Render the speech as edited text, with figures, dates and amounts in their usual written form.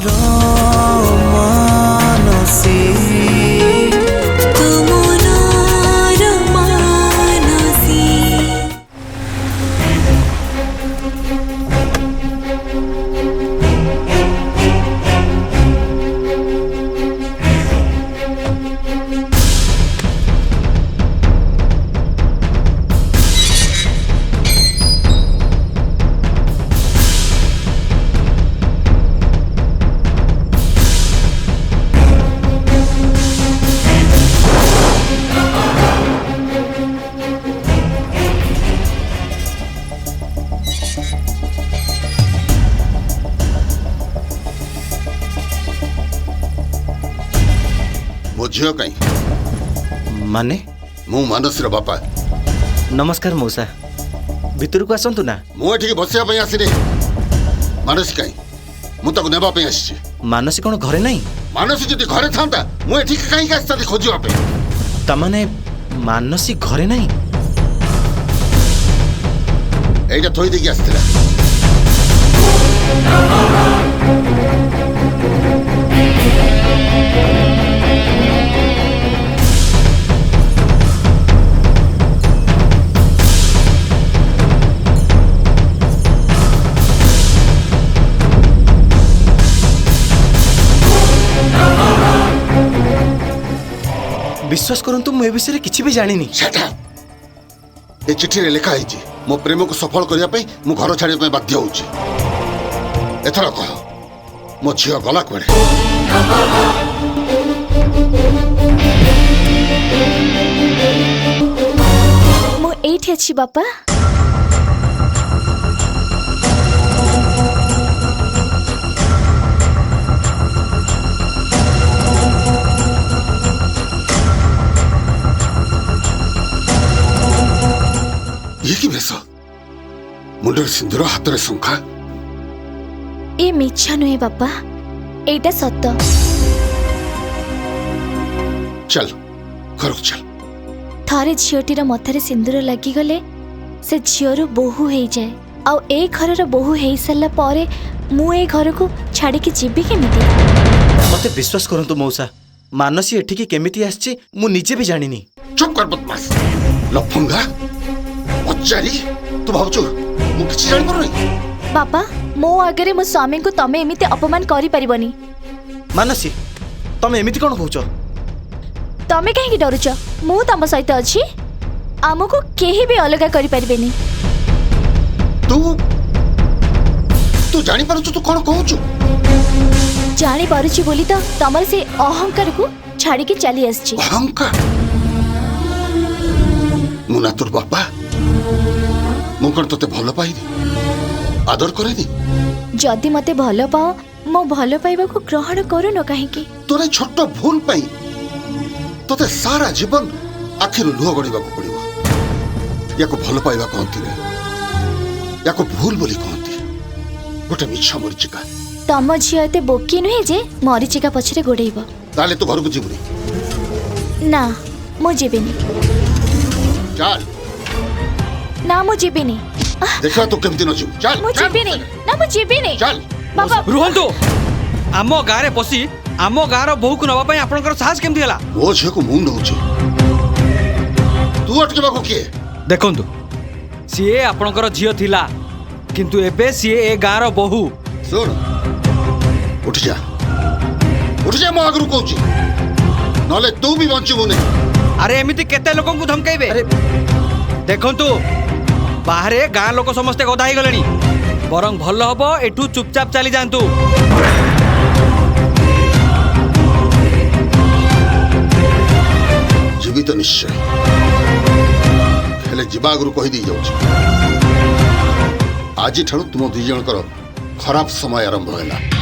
मो झील कहीं माने मु मानसी बापा। नमस्कार मौसा भितर को आसतु ना। मुझे बसवाई आसनी मानसी कहीं मुझे नेबाई आसी। मानसी कौन घरे नहीं? मानसी जब घरे था मुझे कहीं आसती खोजापी। तमाने मानसी घरे नहीं? एटा थोई देकी आसला। विश्वास करंतु मु ए विषय किछि भी जानि नी। ए चिठी रे लिखा है मो प्रेम को सफल करने पे मु घर छाड़िया बाध्य होउची। एथरा कह मो झील गला कुआडे? मु एठी अछि बापा। ये की भेष? मुंडर सिंदूर हाथ रे शंखा। ए मिछा नुहे बापा, एटा सत्य। चल घर चल। थारे झीटीर मथारे सिंदूर लगी गले से झीर बोहू हो जाए। आ ए घर बोहू हो सारा पर मु ए घर को छाड़ी की जीवी केमिति? मते विश्वास करंतु मौसा मानसी एठिकी केमिति आछि मु निजे भी जानि नी। चुप कर बदमाश लफंगा पचारी। तू भावचु मु किछि जानि पारुनी? बापा मो आगे मो स्वामी को तमे एमिति अपमान करि परिबनी। मानसी तमे एमिति कोन कहउछ? तमे कहीं डरुच? मु तम सहित अछि। आमको केही भी अलग करि परिबेनी। तू तू जानि पारुछु तू कोन कहउछु? जानि पारुछि बोली तो तमर से अहंकार को छाड़ी के चली आछि। अहंकार? मुना तोर बापा मु कौन तोते भल पाइनी आदर करेनी? जदि मते भल पाओ मो भल पाइबा को ग्रहण करू न काहे की? तोरे छोट भूल पाई तोते सारा जीवन आखिर लुह गड़िबा को पड़िबो। याको भल पाइबा कहंती रे, याको भूल बोली कहंती। गोटे मिछा मरीचिका। तम झियो एते बोकी नुहे जे मरीचिका पछरे गोड़ेइबो। ताले तो घर को जीवनी? ना मु जीबिनी। चल ना मु जीबिनी। देखा तो केमती न जीव। चल मु जीबिनी। ना मु जीबिनी। चल बाबा रुहंतु। आम गारे पसी आम गार बोहू को नवा आपनकर साहस केमती हला? मो झे को मुंड होची तू अटकेबा को किए? देखंतु सीए आपनकर झियो थिला किंतु एबे सीए ए गार बोहू। सुन उठ जा मो आगरू कहूची नले तू भी बंचबू नहीं। अरे एमिति केते लोकन को धमकाइबे? अरे देखंतु बाहरे गाँ लोक समस्ते गधा ही गलेनी। बरं भल हबो एठू चुपचाप चली जांतु। जीवित तो निश्चय हेले जीवा आगरू कहि दी जाउची। आज ठाणु तुम दुई जनकर खराब समय आरंभ होला।